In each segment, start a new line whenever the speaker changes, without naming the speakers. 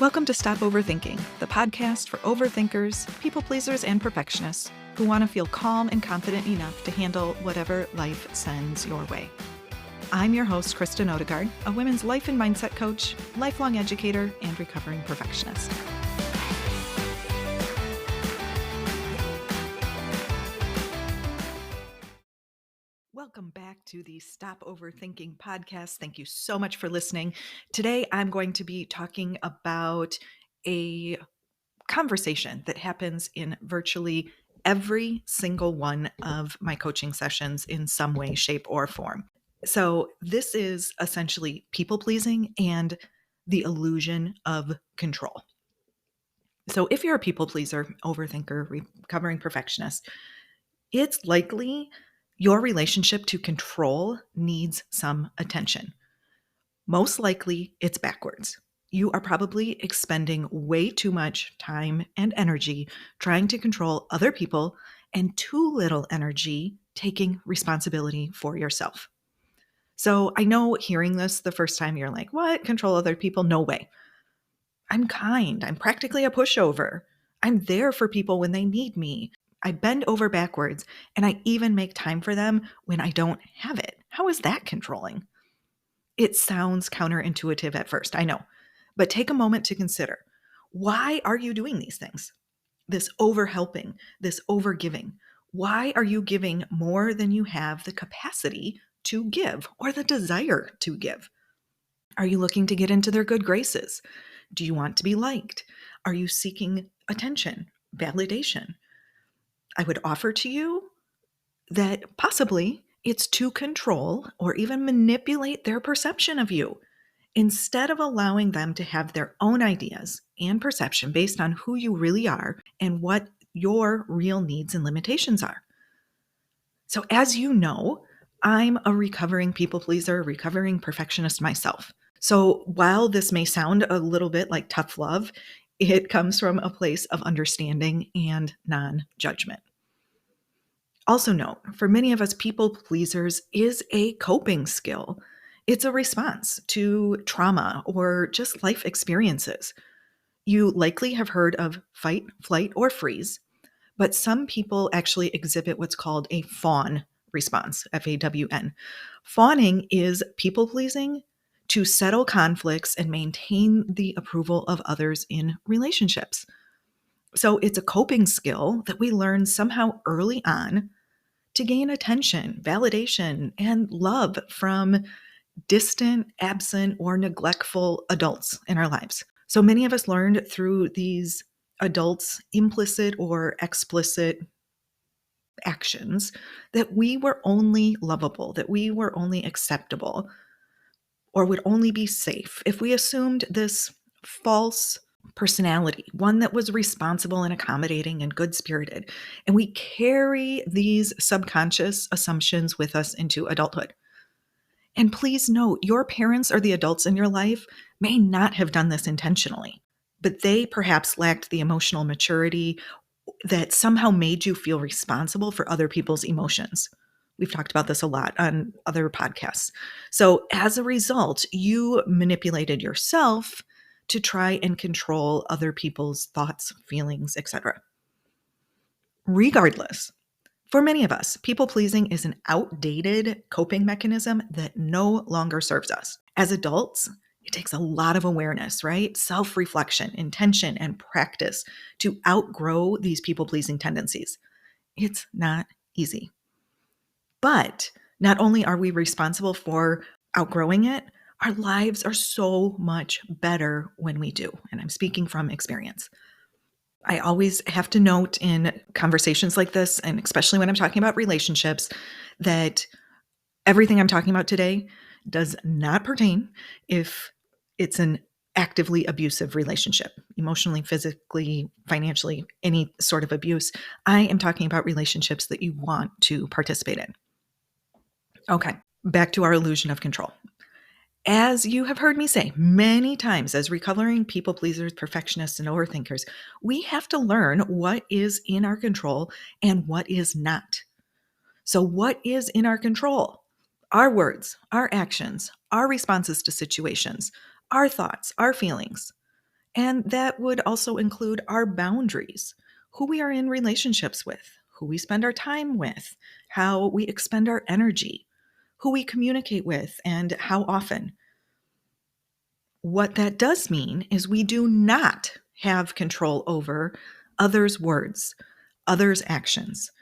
Welcome to Stop Overthinking, the podcast for overthinkers, people pleasers, and perfectionists who want to feel calm and confident enough to handle whatever life sends your way. I'm your host, Kristen Odegaard, a women's life and mindset coach, lifelong educator, and recovering perfectionist. Welcome back to the Stop Overthinking podcast. Thank you so much for listening. Today, I'm going to be talking about a conversation that happens in virtually every single one of my coaching sessions in some way, shape, or form. So, this is essentially people pleasing and the illusion of control. So, if you're a people pleaser, overthinker, recovering perfectionist, it's likely your relationship to control needs some attention. Most likely, it's backwards. You are probably expending way too much time and energy trying to control other people and too little energy taking responsibility for yourself. So I know hearing this the first time, you're like, what? Control other people? No way. I'm kind. I'm practically a pushover. I'm there for people when they need me. I bend over backwards and I even make time for them when I don't have it. How is that controlling? It sounds counterintuitive at first, I know, but take a moment to consider, why are you doing these things? This overhelping, this overgiving. Why are you giving more than you have the capacity to give or the desire to give? Are you looking to get into their good graces? Do you want to be liked? Are you seeking attention, validation? I would offer to you that possibly it's to control or even manipulate their perception of you instead of allowing them to have their own ideas and perception based on who you really are and what your real needs and limitations are. So, as you know, I'm a recovering people pleaser, recovering perfectionist myself. So, while this may sound a little bit like tough love, it comes from a place of understanding and non judgment. Also note, for many of us, people pleasers is a coping skill. It's a response to trauma or just life experiences. You likely have heard of fight, flight, or freeze, but some people actually exhibit what's called a fawn response, FAWN. Fawning is people pleasing to settle conflicts and maintain the approval of others in relationships. So it's a coping skill that we learn somehow early on to gain attention, validation, and love from distant, absent, or neglectful adults in our lives. So many of us learned through these adults' implicit or explicit actions that we were only lovable, that we were only acceptable, or would only be safe if we assumed this false personality, one that was responsible and accommodating and good spirited. And we carry these subconscious assumptions with us into adulthood. And please note, your parents or the adults in your life may not have done this intentionally, but they perhaps lacked the emotional maturity that somehow made you feel responsible for other people's emotions. We've talked about this a lot on other podcasts. So as a result, you manipulated yourself to try and control other people's thoughts, feelings, etc. Regardless, for many of us, people pleasing is an outdated coping mechanism that no longer serves us. As adults, it takes a lot of awareness, right? Self-reflection, intention, and practice to outgrow these people pleasing tendencies. It's not easy. But not only are we responsible for outgrowing it, our lives are so much better when we do. And I'm speaking from experience. I always have to note in conversations like this, and especially when I'm talking about relationships, that everything I'm talking about today does not pertain if it's an actively abusive relationship, emotionally, physically, financially, any sort of abuse. I am talking about relationships that you want to participate in. Okay, back to our illusion of control. As you have heard me say many times, as recovering people pleasers, perfectionists, and overthinkers, we have to learn what is in our control and what is not. So, what is in our control? Our words, our actions, our responses to situations, our thoughts, our feelings. And that would also include our boundaries, who we are in relationships with, who we spend our time with, how we expend our energy, who we communicate with, and how often. What that does mean is we do not have control over others' words, others' actions,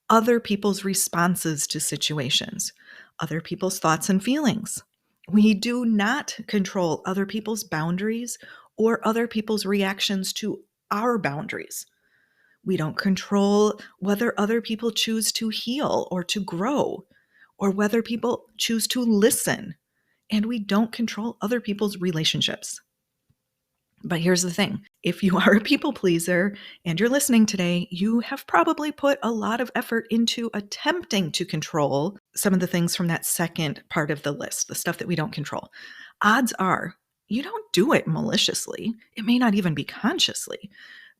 other people's responses to situations, other people's thoughts and feelings. We do not control other people's boundaries or other people's reactions to our boundaries. We don't control whether other people choose to heal or to grow, or whether people choose to listen. And we don't control other people's relationships. But here's the thing, if you are a people pleaser and you're listening today, you have probably put a lot of effort into attempting to control some of the things from that second part of the list, the stuff that we don't control. Odds are you don't do it maliciously. It may not even be consciously,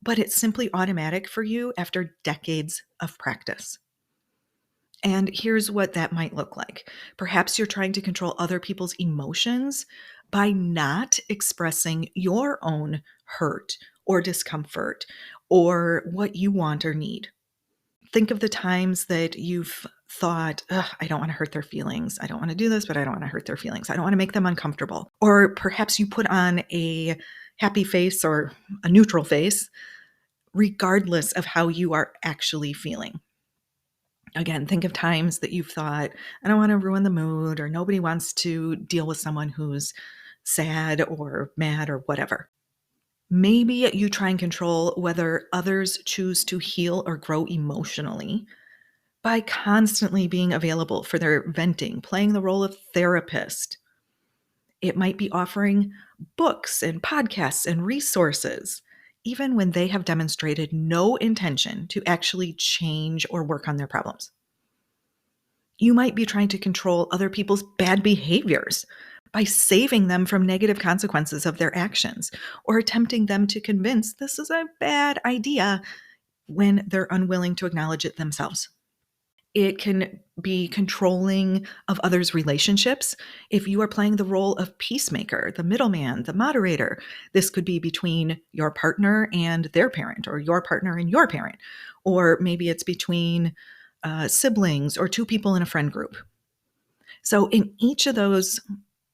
but it's simply automatic for you after decades of practice. And here's what that might look like. Perhaps you're trying to control other people's emotions by not expressing your own hurt or discomfort or what you want or need. Think of the times that you've thought, "Ugh, I don't want to hurt their feelings. I don't want to do this, but I don't want to hurt their feelings. I don't want to make them uncomfortable." Or perhaps you put on a happy face or a neutral face, regardless of how you are actually feeling. Again, think of times that you've thought, I don't want to ruin the mood, or nobody wants to deal with someone who's sad or mad or whatever. Maybe you try and control whether others choose to heal or grow emotionally by constantly being available for their venting, playing the role of therapist. It might be offering books and podcasts and resources, even when they have demonstrated no intention to actually change or work on their problems. You might be trying to control other people's bad behaviors by saving them from negative consequences of their actions or attempting them to convince this is a bad idea when they're unwilling to acknowledge it themselves. It can be controlling of others' relationships. If you are playing the role of peacemaker, the middleman, the moderator, this could be between your partner and their parent, or your partner and your parent, or maybe it's between siblings or two people in a friend group. So, in each of those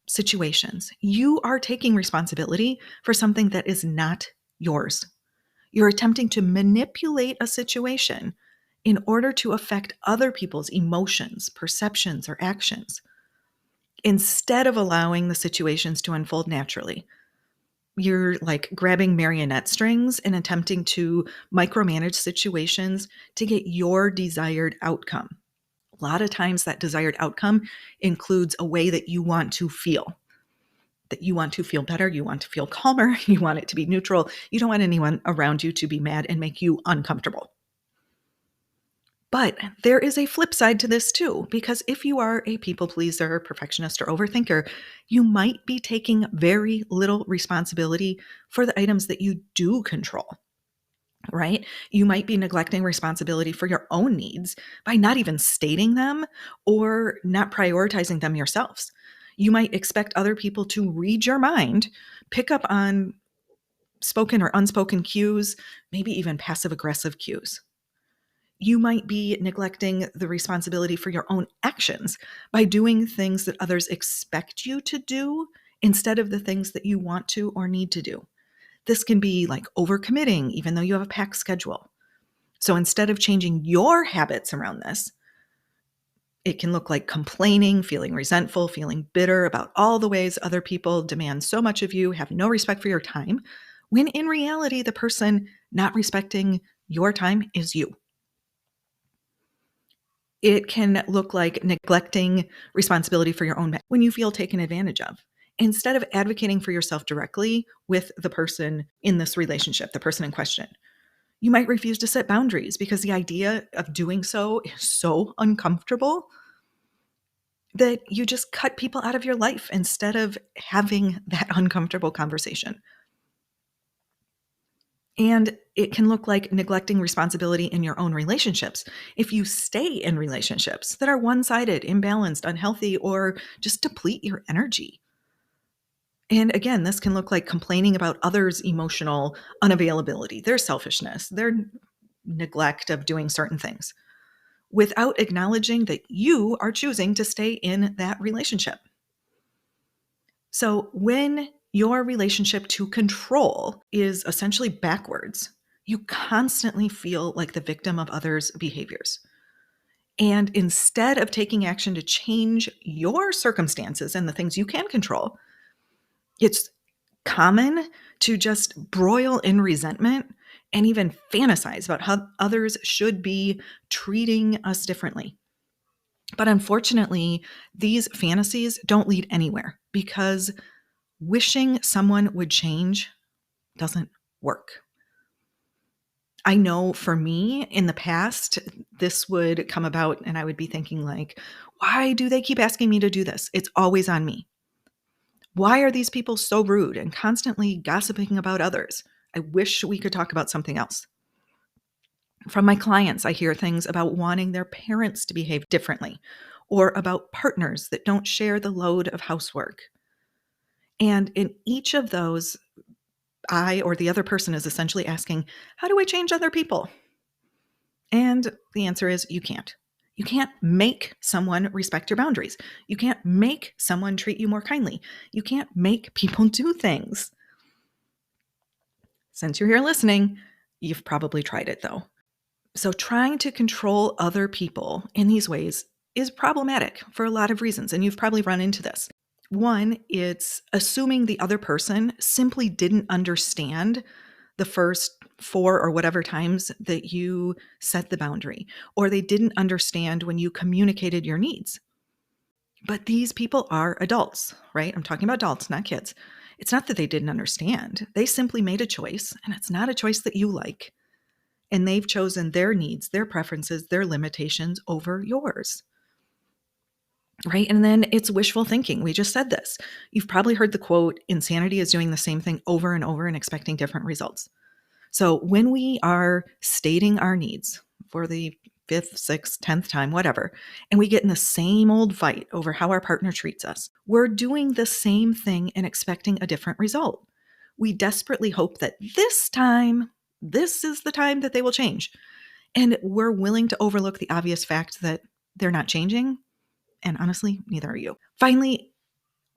situations, you are taking responsibility for something that is not yours. You're attempting to manipulate a situation in order to affect other people's emotions, perceptions, or actions, instead of allowing the situations to unfold naturally. You're like grabbing marionette strings and attempting to micromanage situations to get your desired outcome. A lot of times, that desired outcome includes a way that you want to feel. That you want to feel better, you want to feel calmer, you want it to be neutral. You don't want anyone around you to be mad and make you uncomfortable. But there is a flip side to this too, because if you are a people pleaser, perfectionist, or overthinker, you might be taking very little responsibility for the items that you do control, right? You might be neglecting responsibility for your own needs by not even stating them or not prioritizing them yourselves. You might expect other people to read your mind, pick up on spoken or unspoken cues, maybe even passive aggressive cues. You might be neglecting the responsibility for your own actions by doing things that others expect you to do instead of the things that you want to or need to do. This can be like overcommitting, even though you have a packed schedule. So instead of changing your habits around this, it can look like complaining, feeling resentful, feeling bitter about all the ways other people demand so much of you, have no respect for your time, when in reality, the person not respecting your time is you. It can look like neglecting responsibility for your own when you feel taken advantage of. Instead of advocating for yourself directly with the person in this relationship, the person in question, you might refuse to set boundaries because the idea of doing so is so uncomfortable that you just cut people out of your life instead of having that uncomfortable conversation. And it can look like neglecting responsibility in your own relationships. If you stay in relationships that are one sided, imbalanced, unhealthy, or just deplete your energy. And again, this can look like complaining about others' emotional unavailability, their selfishness, their neglect of doing certain things, without acknowledging that you are choosing to stay in that relationship. So when your relationship to control is essentially backwards, you constantly feel like the victim of others' behaviors. And instead of taking action to change your circumstances and the things you can control, it's common to just broil in resentment and even fantasize about how others should be treating us differently. But unfortunately, these fantasies don't lead anywhere because wishing someone would change doesn't work. I know for me in the past, this would come about and I would be thinking like, why do they keep asking me to do this? It's always on me. Why are these people so rude and constantly gossiping about others? I wish we could talk about something else. From my clients, I hear things about wanting their parents to behave differently or about partners that don't share the load of housework. And in each of those, I or the other person is essentially asking, how do I change other people? And the answer is you can't. You can't make someone respect your boundaries. You can't make someone treat you more kindly. You can't make people do things. Since you're here listening, you've probably tried it though. So, trying to control other people in these ways is problematic for a lot of reasons, and you've probably run into this. One, it's assuming the other person simply didn't understand the first 4 or whatever times that you set the boundary, or they didn't understand when you communicated your needs. But these people are adults, right? I'm talking about adults, not kids. It's not that they didn't understand. They simply made a choice, and it's not a choice that you like. And they've chosen their needs, their preferences, their limitations over yours. Right. And then it's wishful thinking. We just said this. You've probably heard the quote, insanity is doing the same thing over and over and expecting different results. So when we are stating our needs for the fifth, sixth, 10th time, whatever, and we get in the same old fight over how our partner treats us, we're doing the same thing and expecting a different result. We desperately hope that this time, this is the time that they will change. And we're willing to overlook the obvious fact that they're not changing. And honestly, neither are you. Finally,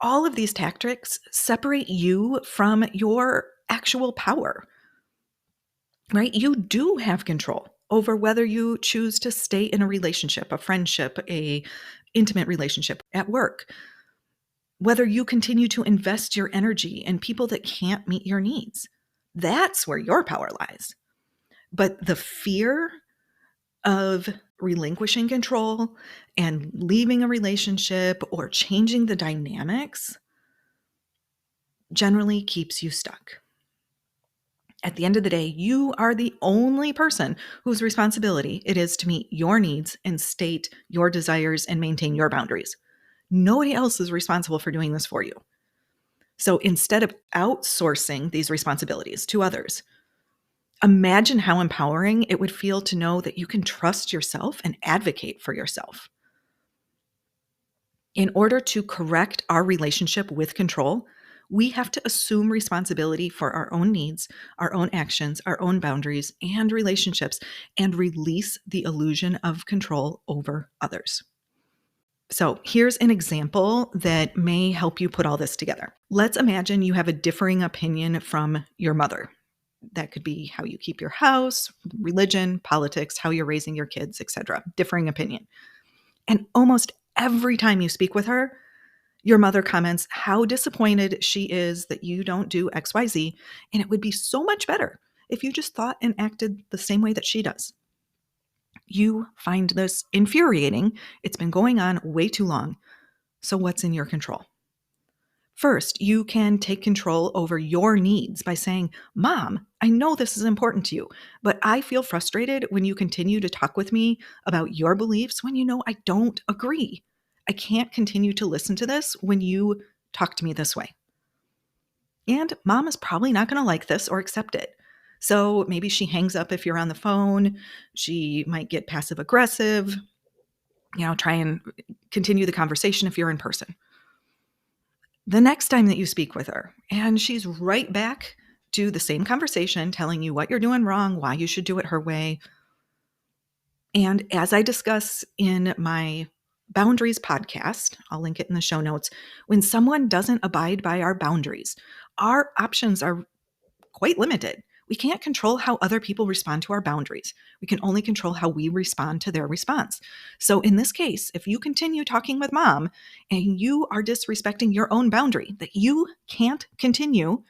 all of these tactics separate you from your actual power, right? You do have control over whether you choose to stay in a relationship, a friendship, a intimate relationship at work, whether you continue to invest your energy in people that can't meet your needs. That's where your power lies. But the fear of relinquishing control and leaving a relationship or changing the dynamics generally keeps you stuck. At the end of the day, you are the only person whose responsibility it is to meet your needs and state your desires and maintain your boundaries. Nobody else is responsible for doing this for you. So instead of outsourcing these responsibilities to others, imagine how empowering it would feel to know that you can trust yourself and advocate for yourself. In order to correct our relationship with control, we have to assume responsibility for our own needs, our own actions, our own boundaries, and relationships, and release the illusion of control over others. So, here's an example that may help you put all this together. Let's imagine you have a differing opinion from your mother. That could be how you keep your house, religion, politics, how you're raising your kids, etc. Differing opinion. And almost every time you speak with her, your mother comments how disappointed she is that you don't do XYZ, and it would be so much better if you just thought and acted the same way that she does. You find this infuriating. It's been going on way too long. So, what's in your control? First, you can take control over your needs by saying, Mom, I know this is important to you, but I feel frustrated when you continue to talk with me about your beliefs when you know I don't agree. I can't continue to listen to this when you talk to me this way. And Mom is probably not going to like this or accept it. So maybe she hangs up if you're on the phone. She might get passive aggressive, try and continue the conversation if you're in person. The next time that you speak with her and she's right back to the same conversation, telling you what you're doing wrong, why you should do it her way. And as I discuss in my boundaries podcast, I'll link it in the show notes. When someone doesn't abide by our boundaries, our options are quite limited. We can't control how other people respond to our boundaries. We can only control how we respond to their response. So in this case, if you continue talking with mom and you are disrespecting your own boundary, that you can't continue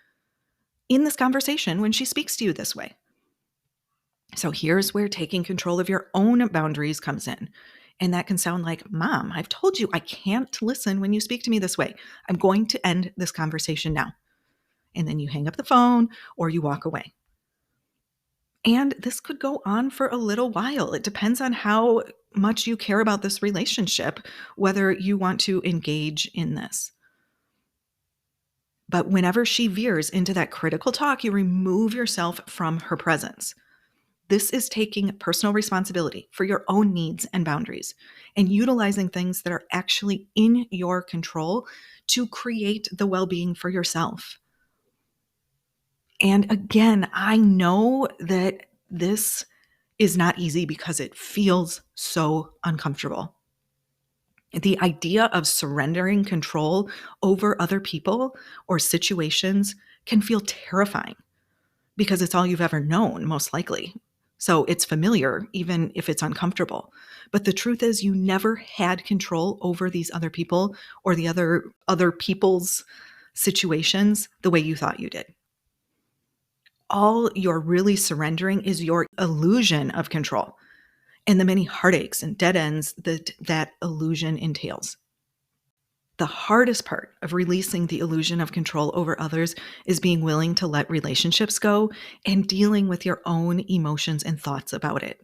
in this conversation when she speaks to you this way. So here's where taking control of your own boundaries comes in. And that can sound like, Mom, I've told you I can't listen when you speak to me this way. I'm going to end this conversation now. And then you hang up the phone or you walk away. And this could go on for a little while. It depends on how much you care about this relationship, whether you want to engage in this. But whenever she veers into that critical talk, you remove yourself from her presence. This is taking personal responsibility for your own needs and boundaries and utilizing things that are actually in your control to create the well-being for yourself. And again, I know that this is not easy because it feels so uncomfortable. The idea of surrendering control over other people or situations can feel terrifying because it's all you've ever known, most likely. So it's familiar, even if it's uncomfortable. But the truth is, you never had control over these other people or the other people's situations the way you thought you did. All you're really surrendering is your illusion of control and the many heartaches and dead ends that illusion entails. The hardest part of releasing the illusion of control over others is being willing to let relationships go and dealing with your own emotions and thoughts about it,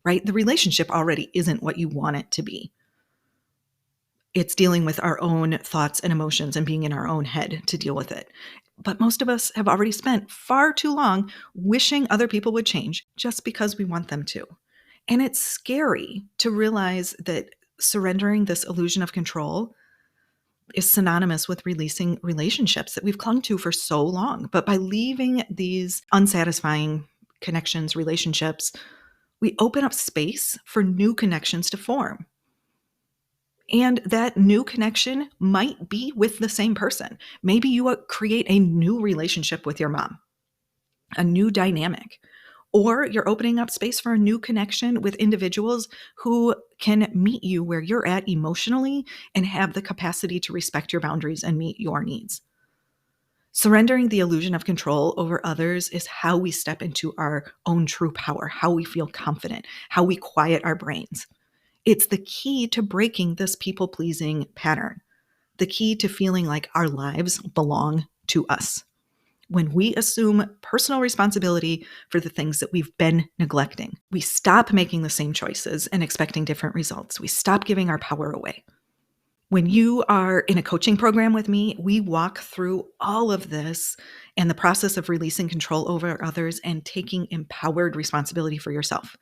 right? The relationship already isn't what you want it to be. It's dealing with our own thoughts and emotions and being in our own head to deal with it. But most of us have already spent far too long wishing other people would change just because we want them to. And it's scary to realize that surrendering this illusion of control is synonymous with releasing relationships that we've clung to for so long. But by leaving these unsatisfying connections, relationships, we open up space for new connections to form. And that new connection might be with the same person. Maybe you create a new relationship with your mom, a new dynamic, or you're opening up space for a new connection with individuals who can meet you where you're at emotionally and have the capacity to respect your boundaries and meet your needs. Surrendering the illusion of control over others is how we step into our own true power, how we feel confident, how we quiet our brains. It's the key to breaking this people-pleasing pattern, the key to feeling like our lives belong to us. When we assume personal responsibility for the things that we've been neglecting, we stop making the same choices and expecting different results. We stop giving our power away. When you are in a coaching program with me, we walk through all of this and the process of releasing control over others and taking empowered responsibility for yourself.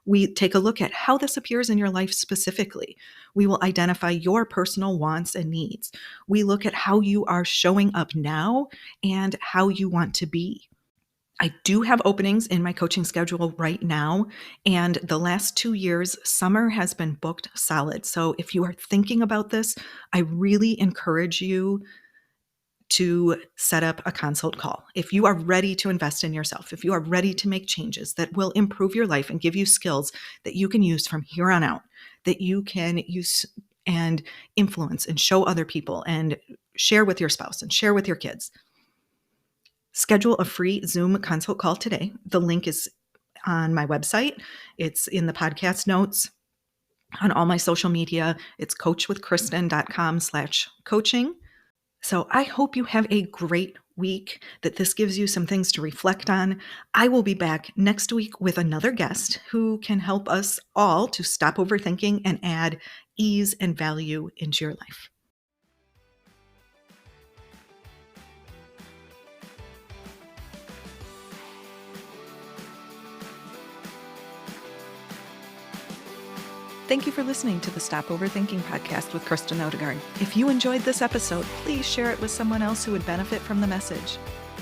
We take a look at how this appears in your life specifically. We will identify your personal wants and needs. We look at how you are showing up now and how you want to be. I do have openings in my coaching schedule right now, and the last 2 years, summer has been booked solid. So if you are thinking about this, I really encourage you to set up a consult call. If you are ready to invest in yourself, if you are ready to make changes that will improve your life and give you skills that you can use from here on out, that you can use and influence and show other people and share with your spouse and share with your kids, schedule a free Zoom consult call today. The link is on my website. It's in the podcast notes on all my social media. It's coachwithkristen.com/coaching. So I hope you have a great week, that this gives you some things to reflect on. I will be back next week with another guest who can help us all to stop overthinking and add ease and value into your life. Thank you for listening to the Stop Overthinking podcast with Kristen Odegaard. If you enjoyed this episode, please share it with someone else who would benefit from the message.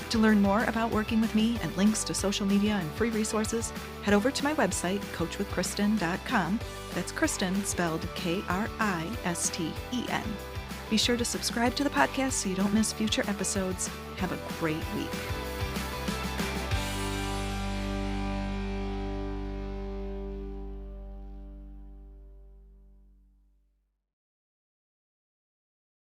To learn more about working with me and links to social media and free resources, head over to my website, coachwithkristen.com. That's Kristen spelled Kristen. Be sure to subscribe to the podcast so you don't miss future episodes. Have a great week.